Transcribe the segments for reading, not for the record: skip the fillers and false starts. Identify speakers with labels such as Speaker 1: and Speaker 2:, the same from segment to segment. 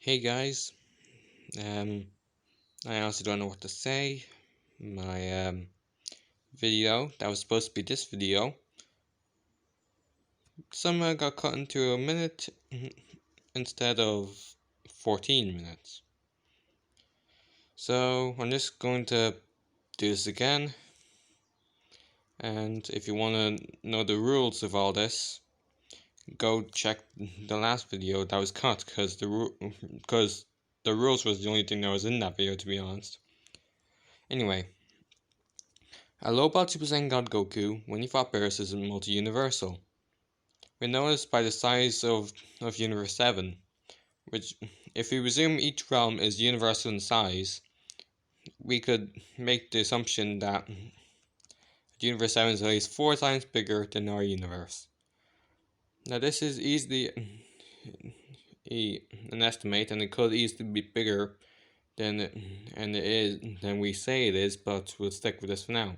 Speaker 1: Hey guys, I honestly don't know what to say. My video that was supposed to be this video somehow got cut into a minute instead of 14 minutes. So I'm just going to do this again. And if you want to know the rules of all this, go check the last video that was cut because the rules was the only thing that was in that video, to be honest. Anyway. A lowballed Super Saiyan God Goku, when he fought Beerus, is multi-universal. We know this by the size of Universe 7, which, if we presume each realm is universal in size, we could make the assumption that Universe 7 is at least 4 times bigger than our universe. Now this is easily an estimate, and it could easily be bigger than we say it is, but we'll stick with this for now.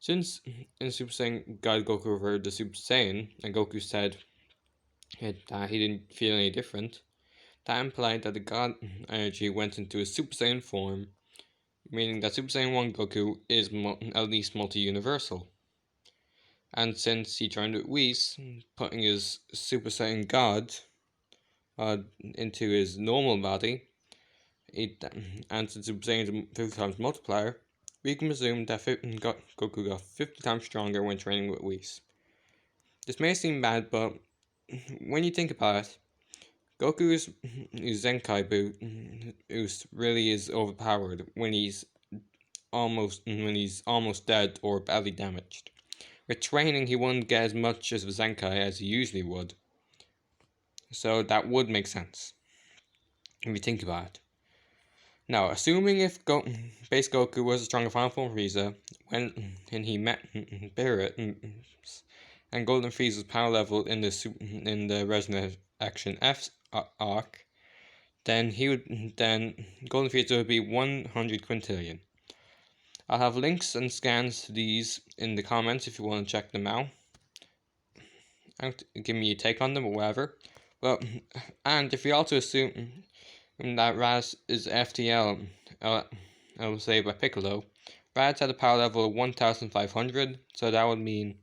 Speaker 1: Since in Super Saiyan God Goku referred to Super Saiyan, and Goku said that he didn't feel any different, that implied that the God energy went into his Super Saiyan form, meaning that Super Saiyan 1 Goku is at least multi-universal. And since he joined with Whis, putting his Super Saiyan God into his normal body, and since Super Saiyan is a 50 times multiplier, we can presume that Goku got 50 times stronger when training with Whis. This may seem bad, but when you think about it, Goku's Zenkai boost really is overpowered when he's almost dead or badly damaged. With training, he wouldn't get as much as a Zenkai as he usually would, so that would make sense if you think about it. Now, assuming if base Goku was a stronger final form Frieza when he met Barrett and Golden Frieza's power level in the Resurrection F arc, then Golden Frieza would be 100 quintillion. I'll have links and scans to these in the comments if you want to check them out. Give me a take on them or whatever. Well, and if you also assume that Raz is FTL, I will say by Piccolo, Raz had a power level of 1500, so that would mean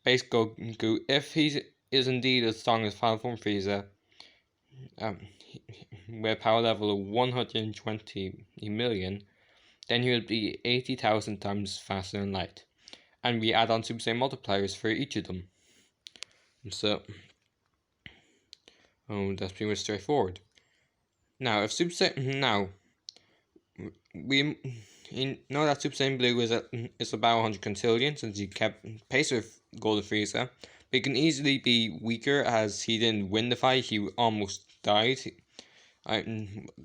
Speaker 1: base Goku, if he is indeed as strong as Final Form Frieza, with a power level of 120 million, then he would be 80,000 times faster than light. And we add on Super Saiyan multipliers for each of them. So, that's pretty much straightforward. Now, if Super Saiyan, we know that Super Saiyan Blue is about 100 quintillion since he kept pace with Golden Frieza. But he can easily be weaker as he didn't win the fight, he almost died.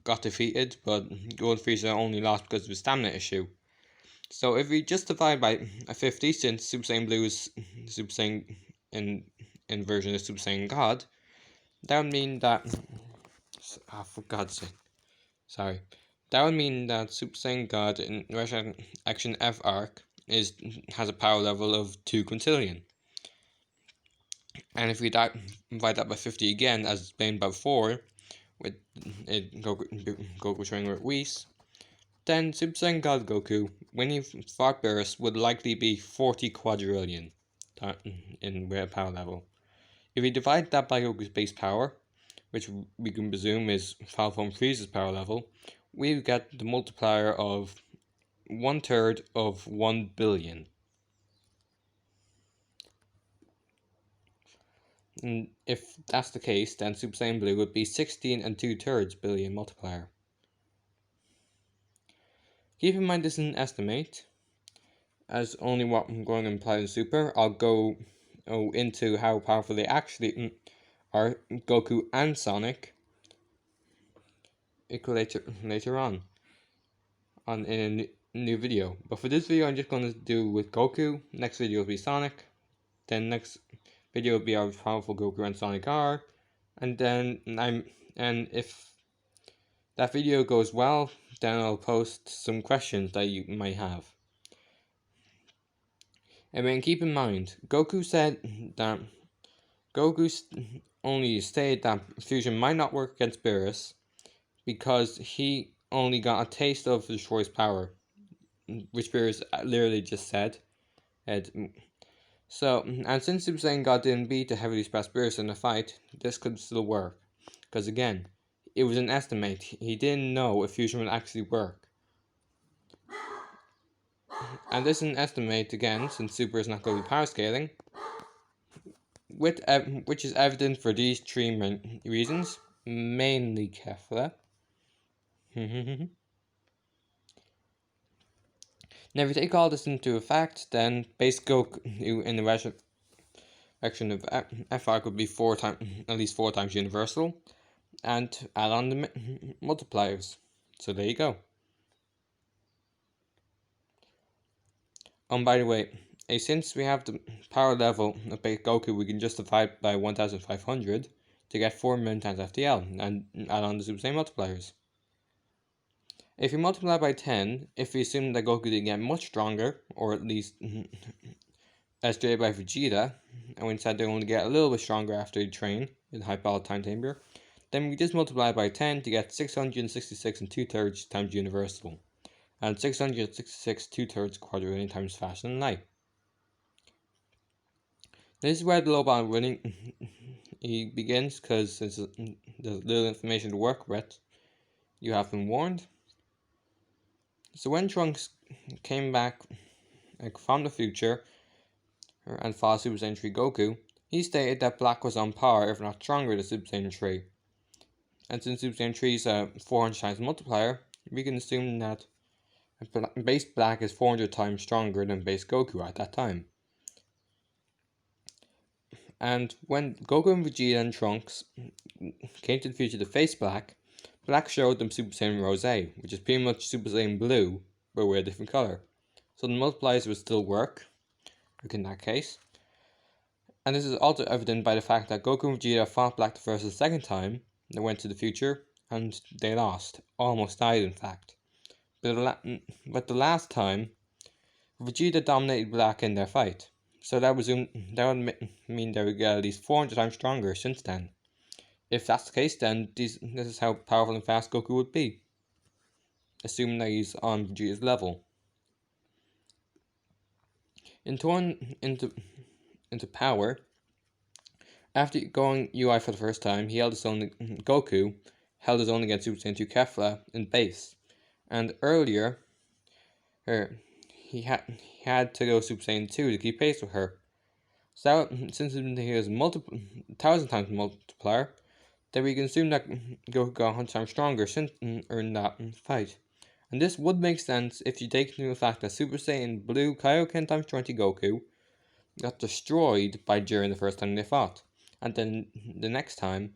Speaker 1: Got defeated, but Golden Frieza only lost because of his stamina issue. So if we just divide by 50, since Super Saiyan Blue is Super Saiyan in version of Super Saiyan God, that would mean that for God's sake, sorry. That would mean that Super Saiyan God in Resurrection F arc has a power level of 2 quintillion. And if we divide that by 50 again, as explained before, with Goku training with Whis, then Super Saiyan God Goku, when he fought Beerus, would likely be 40 quadrillion in power level. If we divide that by Goku's base power, which we can presume is Final Form Frieza's power level, we get the multiplier of 1/3 of 1 billion. And if that's the case, then Super Saiyan Blue would be 16 2/3 billion multiplier. Keep in mind this is an estimate, as only what I'm going to imply in Super. I'll go into how powerful they actually are, Goku and Sonic, later on in a new video. But for this video, I'm just going to do with Goku. Next video will be Sonic. Then next video will be how powerful Goku and Sonic are. And then if that video goes well, then I'll post some questions that you might have. And then keep in mind, Goku only stated that fusion might not work against Beerus, because he only got a taste of the Destroyer's power, which Beerus literally just said. And since Super Saiyan God didn't beat the heavily suppressed Beerus in the fight, this could still work. Because again, it was an estimate. He didn't know if fusion would actually work. And this is an estimate again, since Super is not going to be power scaling, which is evident for these three reasons, mainly Kefla. Now, if you take all this into effect, then base Goku in the resurrection of FR could be at least four times universal, and add on the multipliers. So there you go. By the way, since we have the power level of base Goku, we can just divide by 1500 to get 4 million times FTL and add on the Super Saiyan multipliers. If you multiply by 10, if we assume that Goku didn't get much stronger, or at least as stated by Vegeta, and we said they only get a little bit stronger after they train in the hyperbolic timetable, then we just multiply by 10 to get 666 and 2/3 times universal, and 666 2/3 quadrillion times faster than light. This is where the lowballed winning begins, because there's little information to work with. You have been warned. So when Trunks came back from the future and fought Super Saiyan 3 Goku, he stated that Black was on par, if not stronger, than Super Saiyan 3. And since Super Saiyan 3 is a 400 times multiplier, we can assume that base Black is 400 times stronger than base Goku at that time. And when Goku and Vegeta and Trunks came to the future to face Black, Black showed them Super Saiyan Rose, which is pretty much Super Saiyan Blue, but with a different color. So the multipliers would still work, like in that case. And this is also evident by the fact that Goku and Vegeta fought Black the first and second time. They went to the future, and they lost. Almost died, in fact. But the last time, Vegeta dominated Black in their fight. So that would mean they would get at least 400 times stronger since then. If that's the case, then this is how powerful and fast Goku would be, assuming that he's on Vegeta's level. Into power, after going UI for the first time, Goku held his own against Super Saiyan 2 Kefla in base, and earlier, he had to go Super Saiyan 2 to keep pace with her. So since he was 1,000 times multiplier, then we can assume that Goku got 100 times stronger in that fight. And this would make sense if you take into the fact that Super Saiyan Blue Kaioken times 20 Goku got destroyed by Jiren the first time they fought. And then the next time,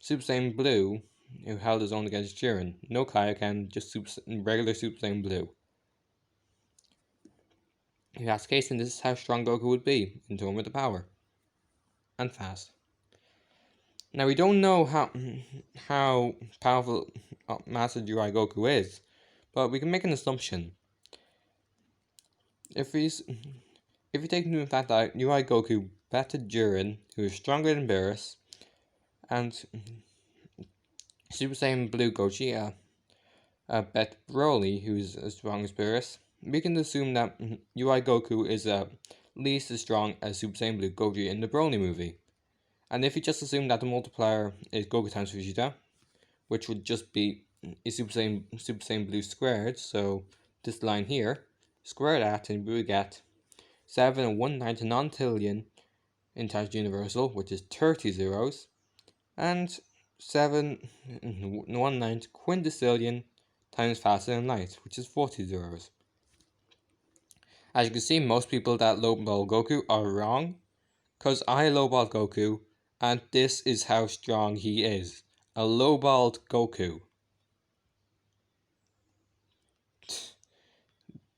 Speaker 1: Super Saiyan Blue, who held his own against Jiren, no Kaioken, just regular Super Saiyan Blue. If that's the case, then this is how strong Goku would be in terms of the power. And fast. Now we don't know how powerful Master UI Goku is, but we can make an assumption. If we take into account that UI Goku batted Jiren, who is stronger than Beerus, and Super Saiyan Blue Gogeta bet Broly, who is as strong as Beerus, we can assume that UI Goku is at least as strong as Super Saiyan Blue Gogeta in the Broly movie. And if you just assume that the multiplier is Goku times Vegeta, which would just be Super Saiyan Blue squared, so this line here, square that, and we would get 7 and 1/9 nontillion in times universal, which is 30 zeros, and 7 and 1/9 quintillion times faster than light, which is 40 zeros. As you can see, most people that lowball Goku are wrong, because I lowballed Goku, and this is how strong he is. A lowballed Goku.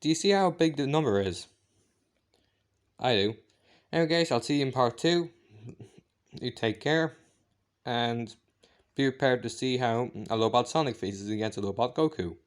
Speaker 1: Do you see how big the number is? I do. Anyway guys, I'll see you in part 2. You take care, and be prepared to see how a lowballed Sonic faces against a lowballed Goku.